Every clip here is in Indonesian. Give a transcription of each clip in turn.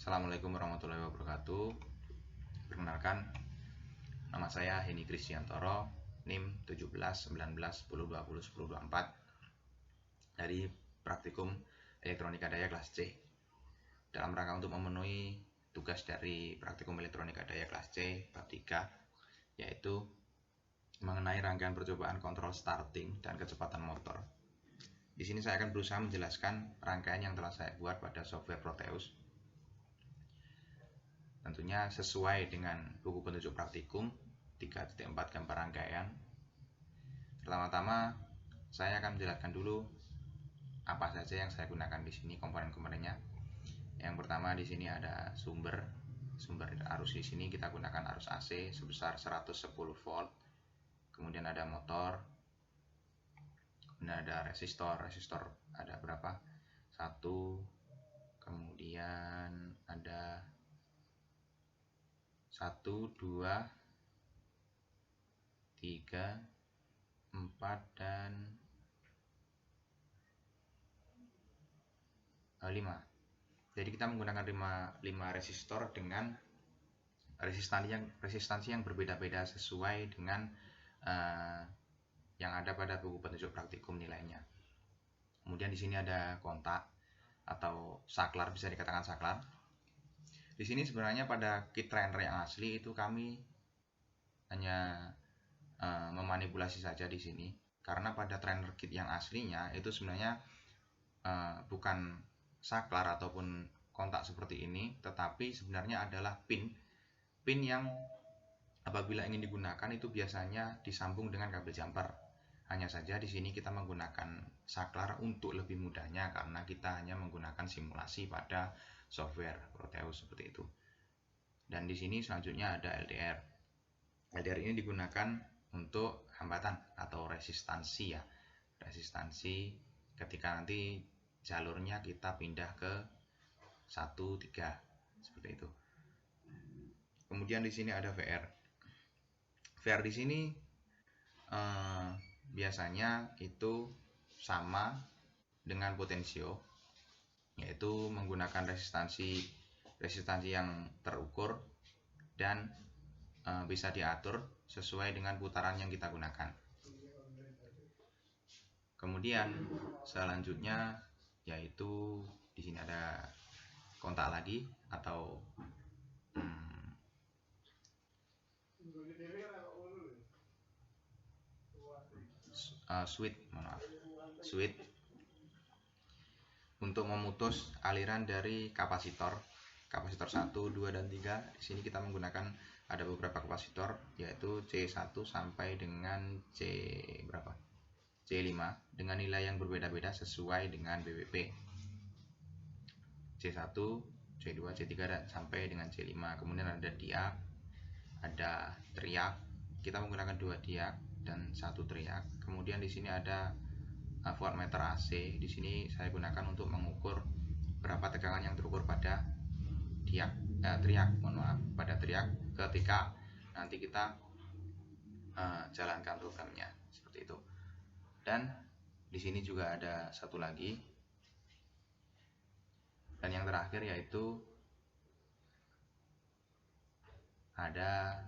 Assalamualaikum warahmatullahi wabarakatuh. Perkenalkan, nama saya Heni Kristiantoro, NIM 171910201024 dari Praktikum Elektronika Daya kelas C. Dalam rangka untuk memenuhi tugas dari Praktikum Elektronika Daya kelas C bab 3, yaitu mengenai rangkaian percobaan kontrol starting dan kecepatan motor. Di sini saya akan berusaha menjelaskan rangkaian yang telah saya buat pada software Proteus. Tentunya sesuai dengan buku petunjuk praktikum 3.4 gambar rangkaian. Pertama-tama saya akan menjelaskan dulu apa saja yang saya gunakan di sini, komponen-komponennya. Yang pertama di sini ada sumber arus. Di sini kita gunakan arus AC sebesar 110 volt. Kemudian ada motor. Kemudian ada resistor ada berapa? 1. Kemudian ada 1, 2, 3, 4, dan 5. Jadi kita menggunakan 5 resistor dengan resistansi yang berbeda-beda sesuai dengan yang ada pada buku petunjuk praktikum nilainya. Kemudian di sini ada kontak atau saklar, bisa dikatakan saklar. Di sini sebenarnya pada kit trainer yang asli itu kami hanya memanipulasi saja di sini, karena pada trainer kit yang aslinya itu sebenarnya bukan saklar ataupun kontak seperti ini, tetapi sebenarnya adalah pin yang apabila ingin digunakan itu biasanya disambung dengan kabel jumper. Hanya saja di sini kita menggunakan saklar untuk lebih mudahnya karena kita hanya menggunakan simulasi pada software Proteus seperti itu. Dan di sini selanjutnya ada LDR. LDR ini digunakan untuk hambatan atau resistansi ya. Resistansi ketika nanti jalurnya kita pindah ke 1, 3 seperti itu. Kemudian di sini ada VR. VR di sini biasanya itu sama dengan potensio, yaitu menggunakan resistansi yang terukur dan bisa diatur sesuai dengan putaran yang kita gunakan. Kemudian selanjutnya yaitu di sini ada kontak lagi atau switch untuk memutus aliran dari kapasitor 1, 2, dan 3. Di sini kita menggunakan ada beberapa kapasitor, yaitu C1 sampai dengan C5 dengan nilai yang berbeda-beda sesuai dengan BWP. C1, C2, C3 dan sampai dengan C5. Kemudian ada diak, ada triak. Kita menggunakan 2 diak dan 1 triak. Kemudian di sini ada voltmeter AC. Di sini saya gunakan untuk mengukur berapa tegangan yang terukur pada pada triak ketika nanti kita jalankan programnya seperti itu. Dan di sini juga ada satu lagi. Dan yang terakhir yaitu ada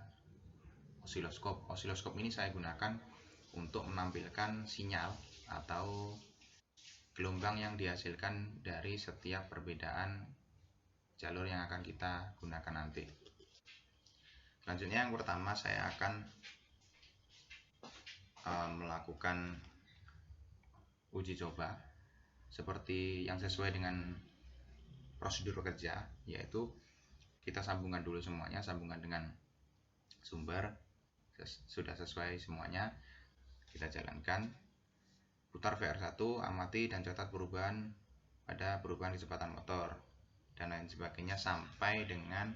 osiloskop. Osiloskop ini saya gunakan untuk menampilkan sinyal atau gelombang yang dihasilkan dari setiap perbedaan jalur yang akan kita gunakan nanti. Selanjutnya yang pertama saya akan melakukan uji coba seperti yang sesuai dengan prosedur kerja, yaitu kita sambungkan dulu semuanya, sambungan dengan sumber sudah sesuai semuanya, kita jalankan. Putar VR1, amati dan catat perubahan kecepatan motor dan lain sebagainya sampai dengan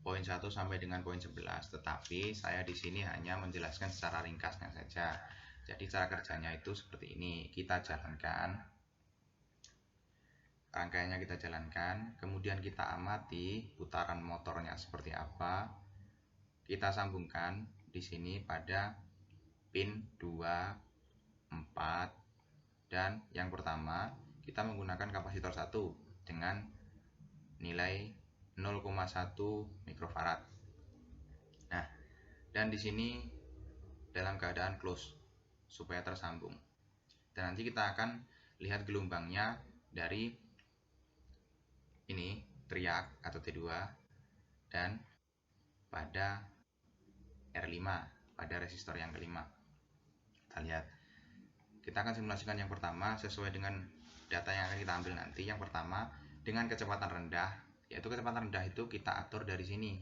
poin 1 sampai dengan poin 11. Tetapi saya di sini hanya menjelaskan secara ringkasnya saja. Jadi cara kerjanya itu seperti ini. Kita jalankan rangkaiannya, kemudian kita amati putaran motornya seperti apa. Kita sambungkan di sini pada pin 2, 4 dan yang pertama kita menggunakan kapasitor 1 dengan nilai 0,1 mikrofarad. Nah, dan di sini dalam keadaan close supaya tersambung. Dan nanti kita akan lihat gelombangnya dari ini teriak atau T2 dan pada R5 pada resistor yang kelima. Kita lihat. Kita akan simulasikan yang pertama sesuai dengan data yang akan kita ambil nanti. Yang pertama dengan kecepatan rendah, yaitu kecepatan rendah itu kita atur dari sini.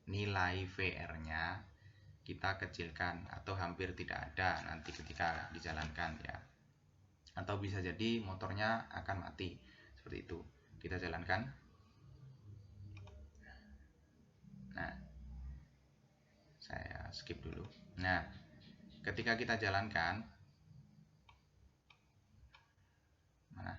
Nilai VR-nya kita kecilkan atau hampir tidak ada nanti ketika dijalankan ya. Atau bisa jadi motornya akan mati. Seperti itu. Kita jalankan. Nah, saya skip dulu. Nah, ketika kita jalankan, mana?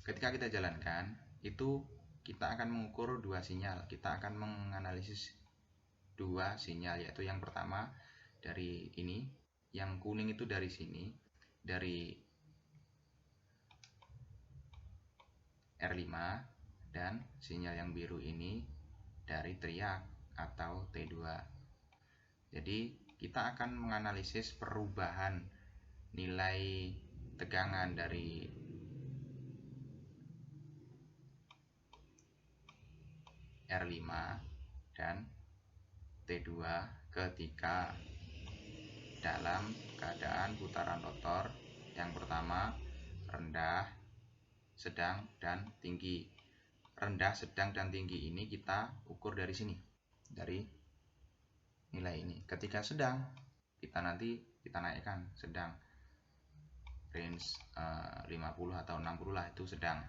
Ketika kita jalankan, itu kita akan mengukur dua sinyal. Kita akan menganalisis dua sinyal, yaitu yang pertama dari ini, yang kuning itu dari sini, dari R5, dan sinyal yang biru ini dari teriak atau T2. Jadi kita akan menganalisis perubahan nilai tegangan dari R5 dan T2 ketika dalam keadaan putaran rotor yang pertama rendah, sedang, dan tinggi. Rendah, sedang, dan tinggi ini kita ukur dari sini, dari nilai ini. Ketika sedang, kita naikkan sedang range 50 atau 60 lah, itu sedang.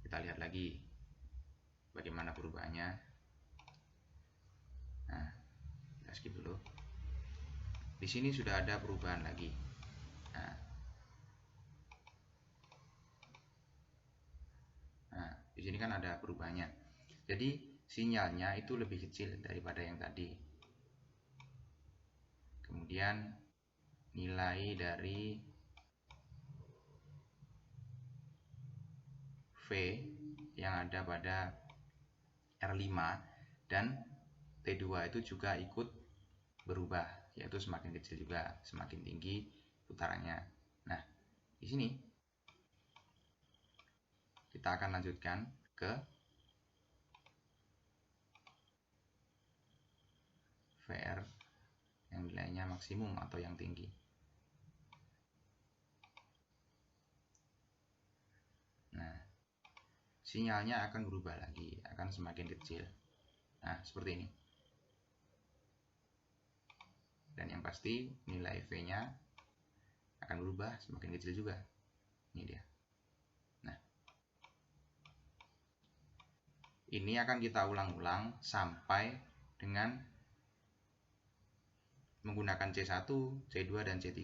Kita lihat lagi bagaimana perubahannya. Nah, kita skip dulu. Di sini sudah ada perubahan lagi. Nah, di sini kan ada perubahannya. Jadi sinyalnya itu lebih kecil daripada yang tadi. Kemudian nilai dari V yang ada pada R5 dan T2 itu juga ikut berubah, yaitu semakin kecil juga, semakin tinggi putarannya. Nah, di sini kita akan lanjutkan ke VR yang nilainya maksimum atau yang tinggi. Nah, sinyalnya akan berubah lagi, akan semakin kecil. Nah, seperti ini. Dan yang pasti nilai V-nya akan berubah semakin kecil juga. Ini dia. Nah, ini akan kita ulang-ulang sampai dengan menggunakan C1, C2, dan C3.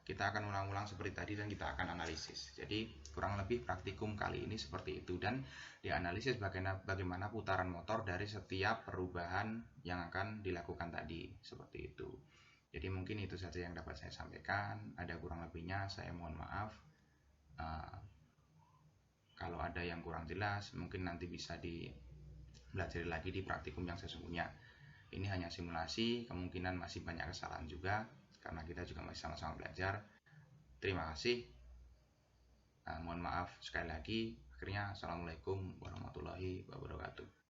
Kita akan ulang-ulang seperti tadi dan kita akan analisis. Jadi kurang lebih praktikum kali ini seperti itu, dan dianalisis bagaimana putaran motor dari setiap perubahan yang akan dilakukan tadi, seperti itu. Jadi mungkin itu saja yang dapat saya sampaikan. Ada kurang lebihnya saya mohon maaf. Kalau ada yang kurang jelas mungkin nanti bisa dipelajari lagi di praktikum yang sesungguhnya. Ini hanya simulasi, kemungkinan masih banyak kesalahan juga karena kita juga masih sama-sama belajar. Terima kasih. Mohon maaf sekali lagi. Akhirnya, assalamualaikum warahmatullahi wabarakatuh.